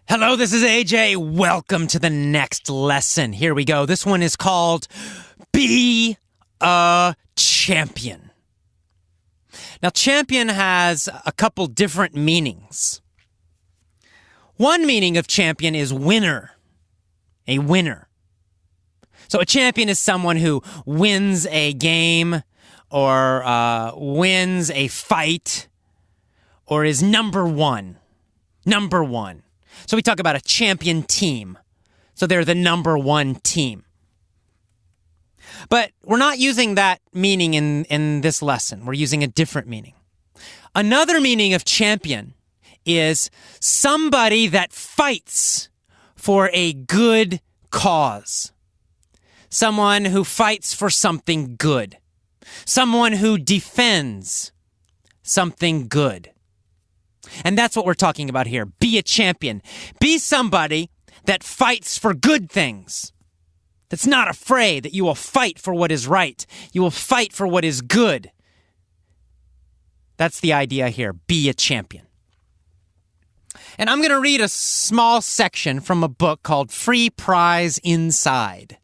Hello, this is AJ. Welcome to the next lesson. Here we go. This one is called Be a Champion. Now, champion has a couple different meanings. One meaning of champion is winner, a winner. So a champion is someone who wins a game or wins a fight or is number one. Number one. So we talk about a champion team. So they're the number one team. But we're not using that meaning in this lesson. We're using a different meaning. Another meaning of champion is somebody that fights for a good cause. Someone who fights for something good. Someone who defends something good. And that's what we're talking about here. Be a champion. Be somebody that fights for good things. That's not afraid that you will fight for what is right. You will fight for what is good. That's the idea here. Be a champion. And I'm going to read a small section from a book called Free Prize Inside.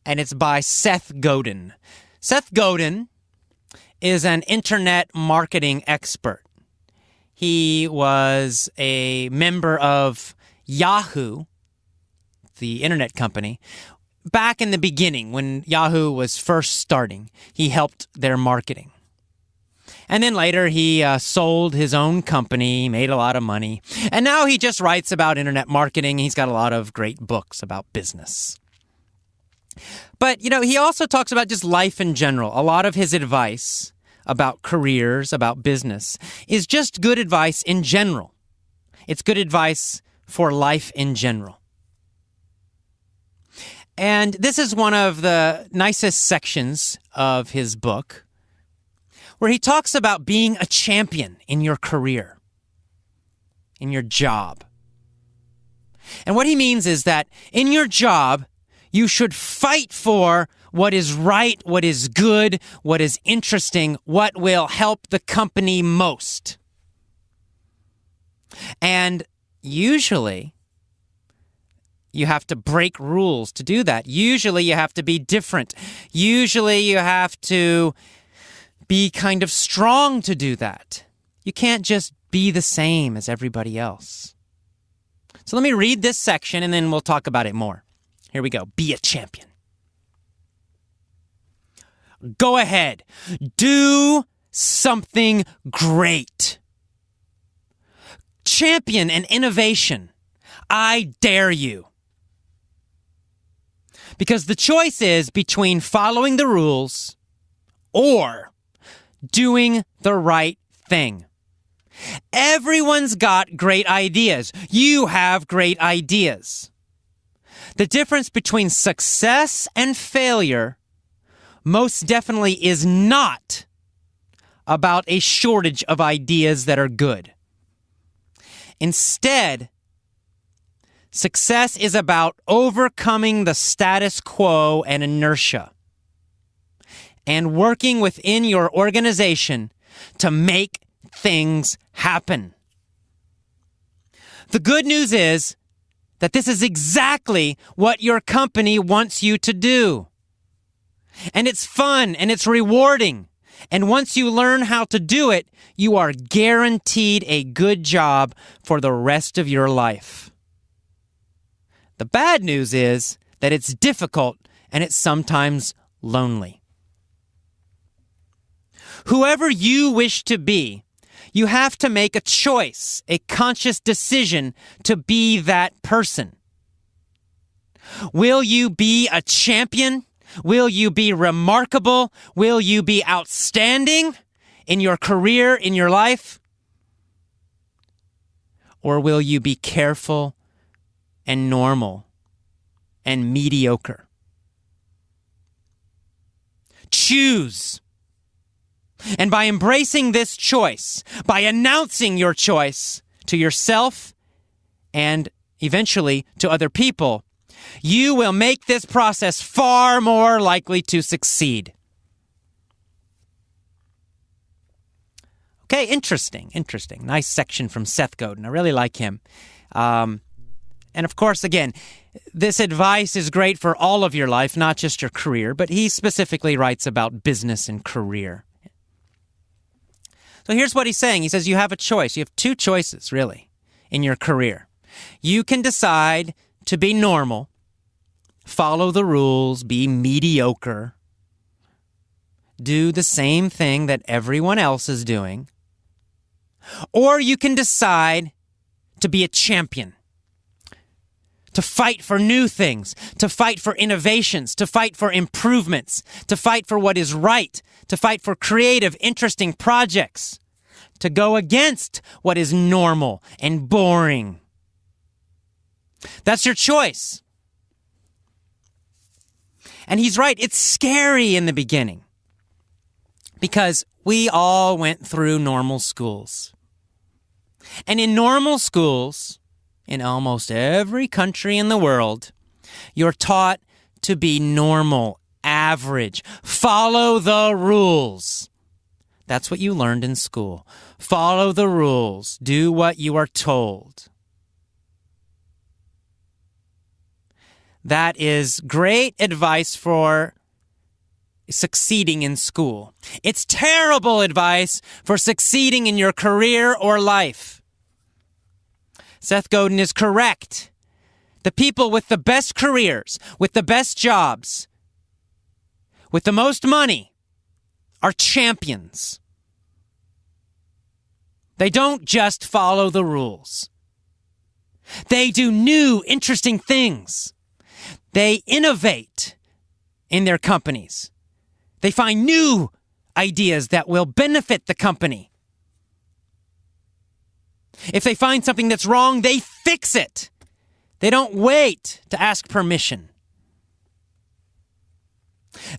And it's by Seth Godin. Seth Godin is an internet marketing expert. He was a member of Yahoo, the internet company. Back in the beginning, when Yahoo was first starting, he helped their marketing. And then later, he sold his own company, made a lot of money. And now he just writes about internet marketing. He's got a lot of great books about business. But, he also talks about just life in general. A lot of his advice about careers, about business, is just good advice in general. It's good advice for life in general. And this is one of the nicest sections of his book, where he talks about being a champion in your career, in your job. And what he means is that in your job, you should fight for what is right, what is good, what is interesting, what will help the company most. And usually, you have to break rules to do that. Usually, you have to be different. Usually, you have to be kind of strong to do that. You can't just be the same as everybody else. So let me read this section and then we'll talk about it more. Here we go. Be a champion. Go ahead. Do something great. Champion an innovation. I dare you. Because the choice is between following the rules or doing the right thing. Everyone's got great ideas. You have great ideas. The difference between success and failure most definitely is not about a shortage of ideas that are good. Instead, success is about overcoming the status quo and inertia and working within your organization to make things happen. The good news is that this is exactly what your company wants you to do. And it's fun and it's rewarding. And once you learn how to do it, you are guaranteed a good job for the rest of your life. The bad news is that it's difficult and it's sometimes lonely. Whoever you wish to be, you have to make a choice, a conscious decision to be that person. Will you be a champion? Will you be remarkable? Will you be outstanding in your career, in your life? Or will you be careful and normal and mediocre? Choose. And by embracing this choice, by announcing your choice to yourself and eventually to other people, you will make this process far more likely to succeed. Okay, interesting. Nice section from Seth Godin. I really like him. And of course, again, this advice is great for all of your life, not just your career, but he specifically writes about business and career. So here's what he's saying. He says you have a choice. You have two choices, really, in your career. You can decide to be normal, follow the rules, be mediocre, do the same thing that everyone else is doing, or you can decide to be a champion, to fight for new things, to fight for innovations, to fight for improvements, to fight for what is right, to fight for creative, interesting projects, to go against what is normal and boring. That's your choice. And he's right, it's scary in the beginning because we all went through normal schools. And in normal schools, in almost every country in the world, you're taught to be normal, average, follow the rules. That's what you learned in school. Follow the rules. Do what you are told. That is great advice for succeeding in school. It's terrible advice for succeeding in your career or life. Seth Godin is correct. The people with the best careers, with the best jobs, with the most money are champions. They don't just follow the rules. They do new, interesting things. They innovate in their companies. They find new ideas that will benefit the company. If they find something that's wrong, they fix it. They don't wait to ask permission.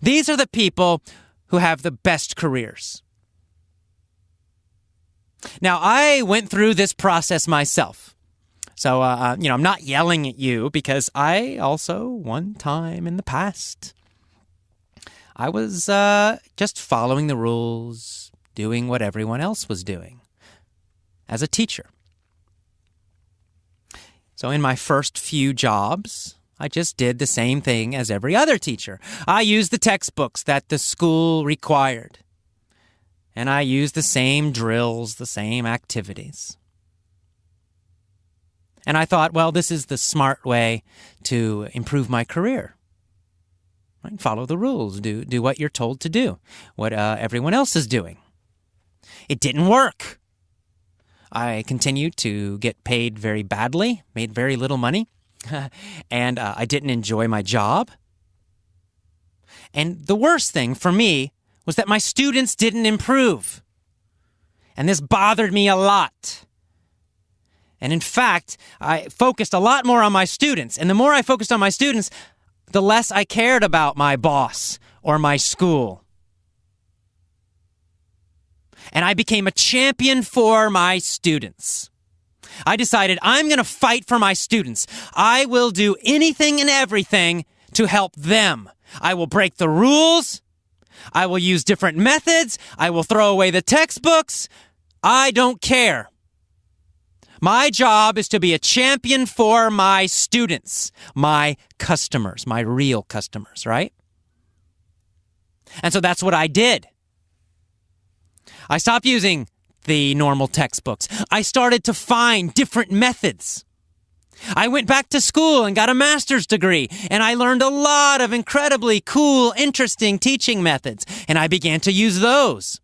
These are the people who have the best careers. Now, I went through this process myself. So, I'm not yelling at you because I also, one time in the past, I was just following the rules, doing what everyone else was doing as a teacher. So in my first few jobs, I just did the same thing as every other teacher. I used the textbooks that the school required. And I used the same drills, the same activities. And I thought, well, this is the smart way to improve my career. Right? Follow the rules. Do what you're told to do, what everyone else is doing. It didn't work. I continued to get paid very badly, made very little money, and I didn't enjoy my job. And the worst thing for me was that my students didn't improve. And this bothered me a lot. And in fact, I focused a lot more on my students. And the more I focused on my students, the less I cared about my boss or my school. And I became a champion for my students. I decided I'm going to fight for my students. I will do anything and everything to help them. I will break the rules. I will use different methods. I will throw away the textbooks. I don't care. My job is to be a champion for my students, my customers, my real customers, right? And so that's what I did. I stopped using the normal textbooks. I started to find different methods. I went back to school and got a master's degree, and I learned a lot of incredibly cool, interesting teaching methods, and I began to use those.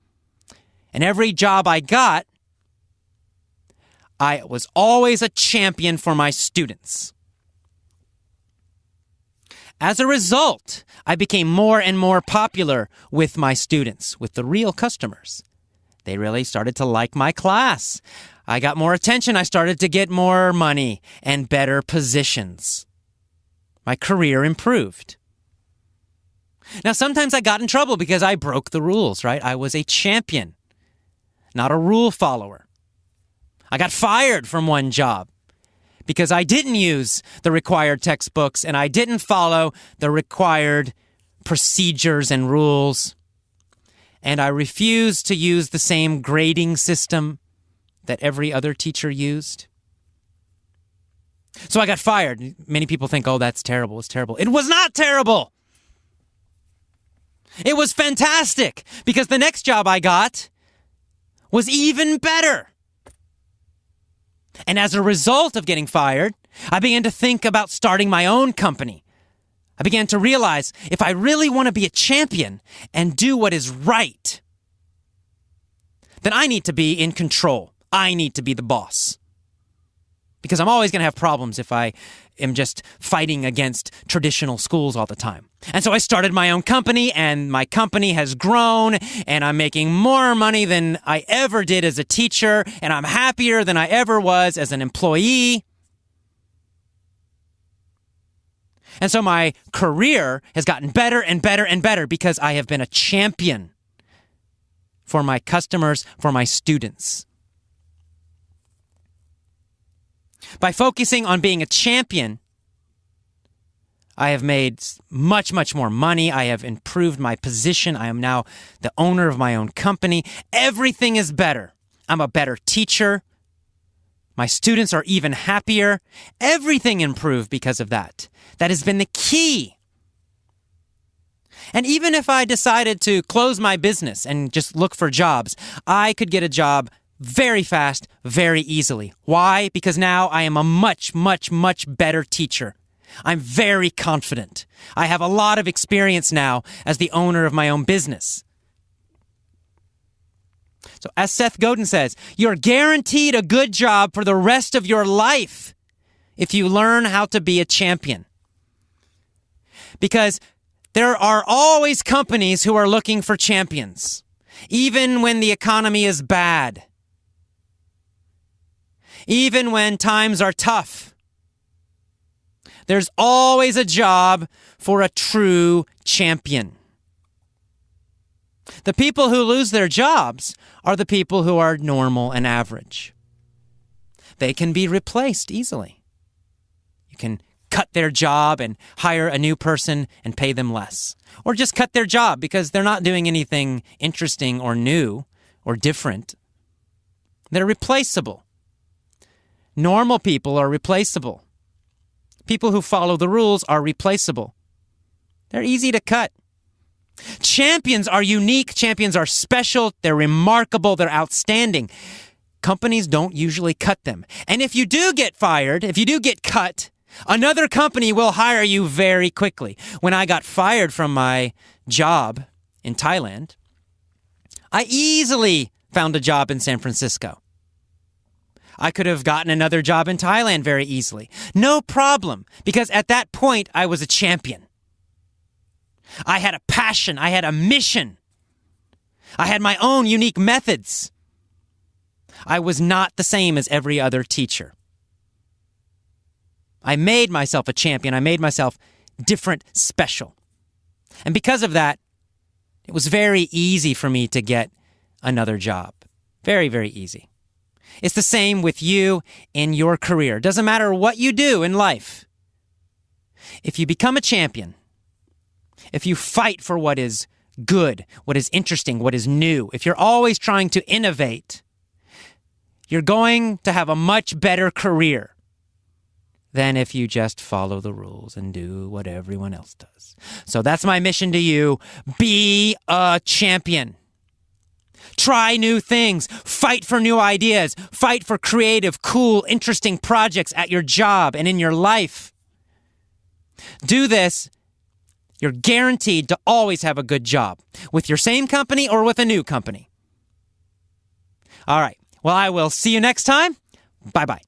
And every job I got, I was always a champion for my students. As a result, I became more and more popular with my students, with the real customers. They really started to like my class. I got more attention. I started to get more money and better positions. My career improved. Now, sometimes I got in trouble because I broke the rules, right? I was a champion, not a rule follower. I got fired from one job because I didn't use the required textbooks and I didn't follow the required procedures and rules. And I refused to use the same grading system that every other teacher used. So I got fired. Many people think, oh, that's terrible. It's terrible. It was not terrible. It was fantastic because the next job I got was even better. And as a result of getting fired, I began to think about starting my own company. I began to realize if I really want to be a champion and do what is right, then I need to be in control. I need to be the boss. Because I'm always going to have problems if I am just fighting against traditional schools all the time. And so I started my own company, and my company has grown, and I'm making more money than I ever did as a teacher, and I'm happier than I ever was as an employee. And so my career has gotten better and better and better because I have been a champion for my customers, for my students. By focusing on being a champion, I have made much, much more money. I have improved my position. I am now the owner of my own company. Everything is better. I'm a better teacher. My students are even happier. Everything improved because of that. That has been the key. And even if I decided to close my business and just look for jobs, I could get a job very fast, very easily. Why? Because now I am a much, much, much better teacher. I'm very confident. I have a lot of experience now as the owner of my own business. So as Seth Godin says, you're guaranteed a good job for the rest of your life if you learn how to be a champion. Because there are always companies who are looking for champions, even when the economy is bad. Even when times are tough, there's always a job for a true champion. The people who lose their jobs are the people who are normal and average. They can be replaced easily. You can cut their job and hire a new person and pay them less. Or just cut their job because they're not doing anything interesting or new or different. They're replaceable. Normal people are replaceable. People who follow the rules are replaceable. They're easy to cut. Champions are unique. Champions are special. They're remarkable. They're outstanding. Companies don't usually cut them. And if you do get fired, if you do get cut, another company will hire you very quickly. When I got fired from my job in Thailand, I easily found a job in San Francisco. I could have gotten another job in Thailand very easily. No problem, because at that point, I was a champion. I had a passion. I had a mission. I had my own unique methods. I was not the same as every other teacher. I made myself a champion. I made myself different, special. And because of that, it was very easy for me to get another job. Very, very easy. It's the same with you in your career. Doesn't matter what you do in life. If you become a champion, if you fight for what is good, what is interesting, what is new, if you're always trying to innovate, you're going to have a much better career than if you just follow the rules and do what everyone else does. So that's my mission to you. Be a champion. Try new things. Fight for new ideas. Fight for creative, cool, interesting projects at your job and in your life. Do this. You're guaranteed to always have a good job with your same company or with a new company. All right. Well, I will see you next time. Bye-bye.